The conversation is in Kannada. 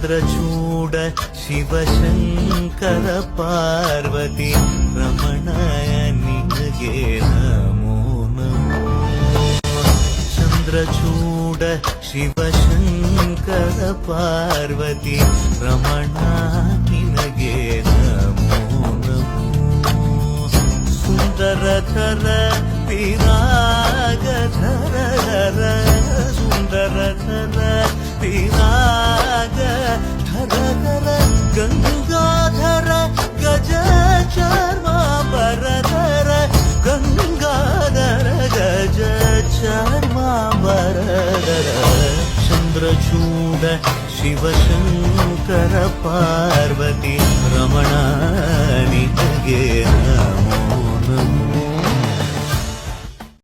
ಚಂದ್ರಚೂಡ ಶಿವಶಂಕರ ಪಾರ್ವತಿ ರಮಣ ನಿನಗೆ ನಮೋ ನಮೋ. ಚಂದ್ರಚೂಡ ಶಿವಶಂಕರ ಪಾರ್ವತಿ ರಮಣ ನಿನಗೆ ನಮೋ ನಮೋ. ಸುಂದರಧರ ವಿರಾಗಧರ ಸುಂದರಧರ ವಿರಾಗ ಧರ ಗಂಗಾಧರ ಗಜ ಚರ್ಮಾಂಬರಧರ ಗಂಗಾಧರ ಗಜ ಚರ್ಮಾಂಬರಧರ. ಚಂದ್ರಚೂಡ ಶಿವಶಂಕರ ಪಾರ್ವತಿ ರಮಣ ನಿನಗೆ ನಮೋ